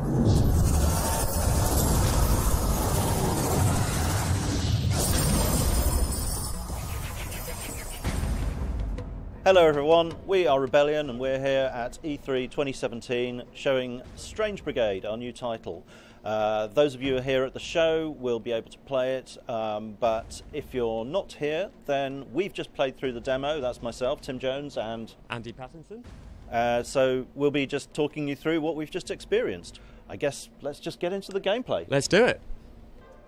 Hello everyone, we are Rebellion and we're here at E3 2017 showing Strange Brigade, our new title. Those of you who are here at the show will be able to play it, but if you're not here, then we've just played through the demo. That's myself, Tim Jones, and Andy Pattinson. So we'll be just talking you through what we've just experienced. I guess let's just get into the gameplay. Let's do it.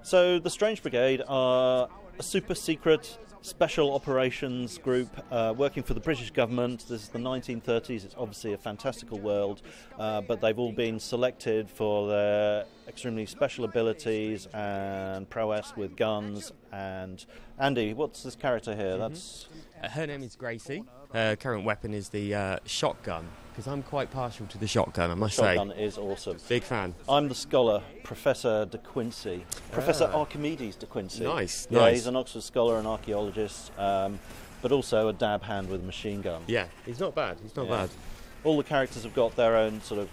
So the Strange Brigade are a super secret special operations group working for the British government. This is the 1930s. It's obviously a fantastical world, but they've all been selected for their extremely special abilities and prowess with guns. And Andy, what's this character here? That's her name is Gracie. Her current weapon is the shotgun, because I'm quite partial to the shotgun, I must say. Shotgun is awesome. Big fan. I'm the scholar, Professor De Quincey. Professor Archimedes De Quincey. Nice, yeah, nice. He's an Oxford scholar and archaeologist, but also a dab hand with a machine gun. Yeah, he's not bad, he's not bad. All the characters have got their own sort of,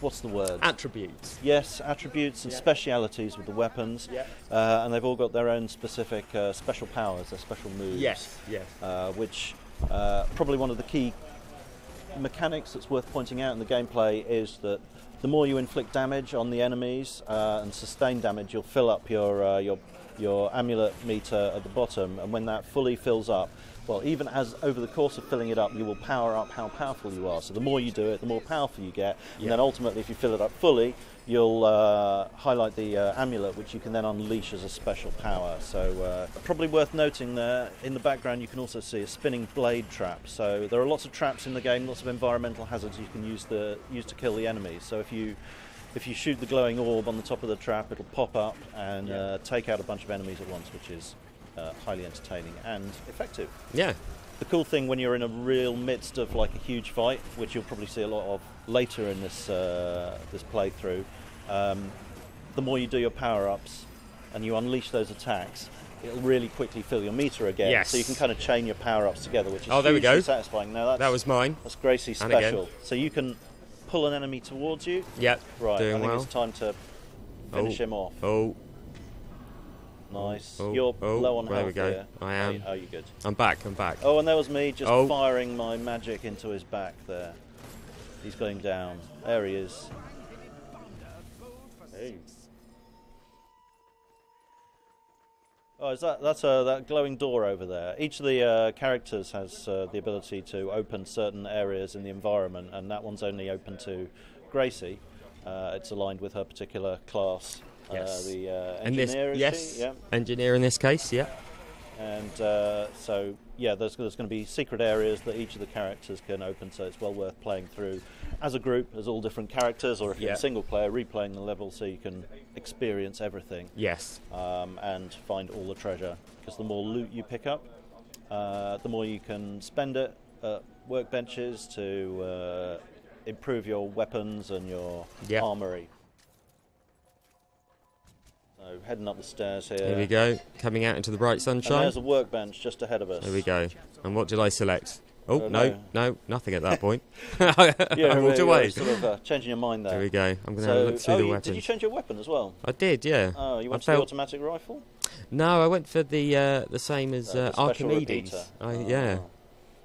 what's the word? Attributes. Yes, attributes and specialities with the weapons, and they've all got their own specific special powers, their special moves. Yes, yes. Which probably one of the key mechanics that's worth pointing out in the gameplay is that the more you inflict damage on the enemies and sustain damage, you'll fill up your amulet meter at the bottom, and when that fully fills up, well, even as over the course of filling it up, you will power up how powerful you are. So the more you do it, the more powerful you get, and then ultimately, if you fill it up fully, you'll highlight the amulet, which you can then unleash as a special power. So probably worth noting there, in the background you can also see a spinning blade trap. So there are lots of traps in the game, lots of environmental hazards you can use to kill the enemies. So if you shoot the glowing orb on the top of the trap, it'll pop up and take out a bunch of enemies at once, which is highly entertaining and effective. Yeah. The cool thing when you're in a real midst of like a huge fight, which you'll probably see a lot of later in this this playthrough, the more you do your power-ups and you unleash those attacks, it'll really quickly fill your meter again. Yes. So you can kind of chain your power-ups together, which is there we go. satisfying. Now that was mine. That's Gracie's And special. again. So you can pull an enemy towards you. Yep. Right. Doing I think well. it's time to finish him off. Oh. Nice. Oh, You're oh, low on there health we go. here. I am. Oh, you're good. I'm back, I'm back. Oh, and there was me just Oh. firing my magic into his back there. He's going down. There he is. Hey. Oh, is that's that glowing door over there? Each of the characters has the ability to open certain areas in the environment, and that one's only open to Gracie. It's aligned with her particular class. Yes. The And this, engineer, is yes, she? Yeah. engineer in this case, yeah. And so, yeah, there's going to be secret areas that each of the characters can open, so it's well worth playing through as a group, as all different characters, or if you're a single player, replaying the level so you can experience everything. Yes. And find all the treasure, because the more loot you pick up, the more you can spend it at workbenches to improve your weapons and your armory. So heading up the stairs here. Here we go, coming out into the bright And sunshine. there's a workbench just ahead of us. There we go. And what did I select? Oh, no, nothing at that point. Yeah, I walked away. Sort of changing your mind there. There we go. I'm going to have a look through the weapons. Did you change your weapon as well? I did, yeah. Oh, you went for the automatic rifle? No, I went for the same as The special Archimedes. repeater. Yeah.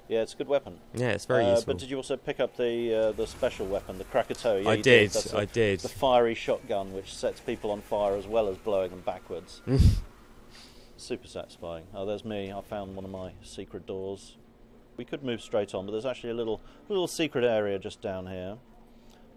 Yeah, it's a good weapon. Yeah, it's very useful. But did you also pick up the special weapon, the Krakatoa? Yeah, I you did. That's I did. The fiery shotgun, which sets people on fire as well as blowing them backwards. Super satisfying. Oh, there's me. I found one of my secret doors. We could move straight on, but there's actually a little secret area just down here.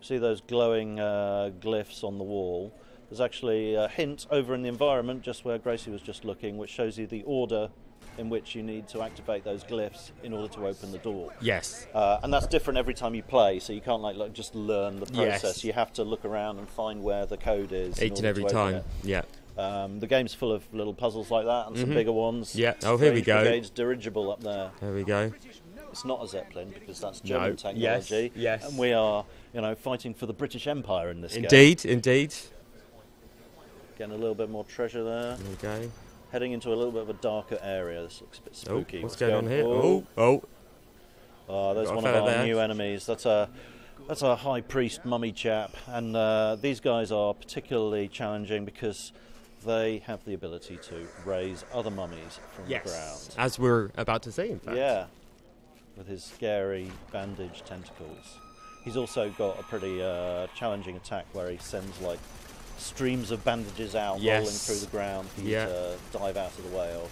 See those glowing glyphs on the wall? There's actually a hint over in the environment, just where Gracie was just looking, which shows you the order in which you need to activate those glyphs in order to open the door. Yes. And that's different every time you play, so you can't like just learn the process. Yes. You have to look around and find where the code is. Each and every time. Yeah. The game's full of little puzzles like that and some bigger ones. Yeah. Oh, here we go. Brigade's dirigible up there. There we go. It's not a Zeppelin because that's German technology. Yes. Yes. And we are, fighting for the British Empire in this game. Indeed. Getting a little bit more treasure there. There we go. Heading into a little bit of a darker area. This looks a bit spooky. What's going on here? Oh, Oh. there's Got a one of fella our there. new enemies. That's a That's a high priest mummy chap, and these guys are particularly challenging because they have the ability to raise other mummies from the ground. As we're about to see, in fact. Yeah, with his scary bandage tentacles. He's also got a pretty challenging attack where he sends like streams of bandages out rolling through the ground for you to dive out of the way of.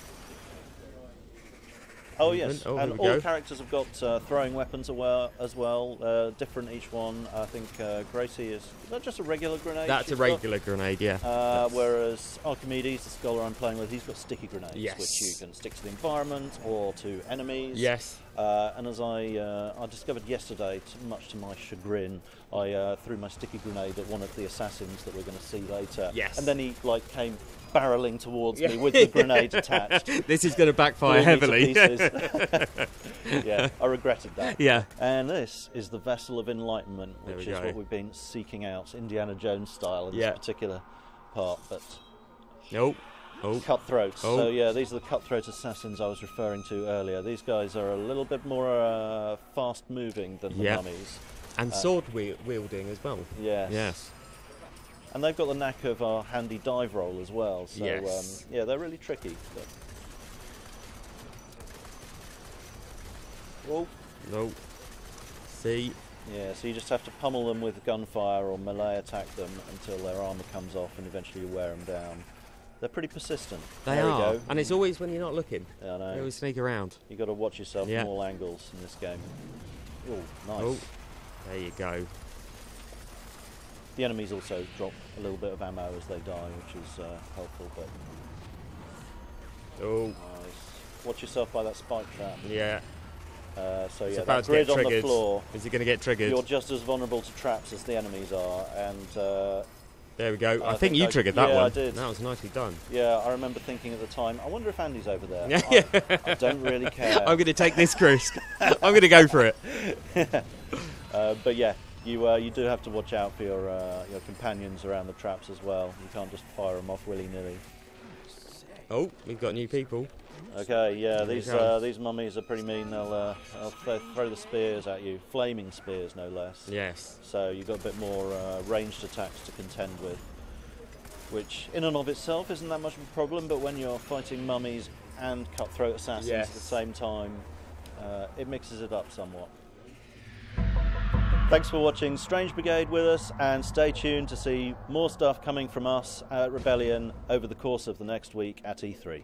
Oh yes, and all characters have got throwing weapons as well, different each one. I think Gracie is that just a regular grenade? That's a regular grenade, yeah. Whereas Archimedes, the scholar I'm playing with, he's got sticky grenades, which you can stick to the environment or to enemies. Yes. And as I discovered yesterday, much to my chagrin, I threw my sticky grenade at one of the assassins that we're going to see later. Yes. And then he came barreling towards me with the grenade attached. This is going to backfire heavily. Yeah, I regretted that. Yeah. And this is the Vessel of Enlightenment, which is what we've been seeking out, Indiana Jones style in this particular part. But cutthroats. So yeah, these are the cutthroat assassins I was referring to earlier. These guys are a little bit more fast-moving than the mummies. And sword wielding as well. Yes. Yes. And they've got the knack of our handy dive roll as well. So yeah, they're really tricky. But... Oh. No. See. Yeah, so you just have to pummel them with gunfire or melee attack them until their armour comes off and eventually you wear them down. They're pretty persistent. They are. And it's always when you're not looking. Yeah, I know. They always sneak around. You've got to watch yourself from all angles in this game. Oh, nice. Oh, there you go. The enemies also drop a little bit of ammo as they die, which is helpful. But nice. Watch yourself by that spike trap. Yeah. So it's yeah, about that grid to get on the floor. Is it going to get triggered? You're just as vulnerable to traps as the enemies are, and there we go. I think you triggered that one. Yeah, I did. That was nicely done. Yeah, I remember thinking at the time, I wonder if Andy's over there. I don't really care. I'm going to take this risk. I'm going to go for it. But yeah, you do have to watch out for your companions around the traps as well. You can't just fire them off willy-nilly. Oh, we've got new people. Okay, yeah, these mummies are pretty mean. They'll throw the spears at you, flaming spears no less. Yes. So you've got a bit more ranged attacks to contend with, which in and of itself isn't that much of a problem, but when you're fighting mummies and cutthroat assassins at the same time, it mixes it up somewhat. Thanks for watching Strange Brigade with us, and stay tuned to see more stuff coming from us at Rebellion over the course of the next week at E3.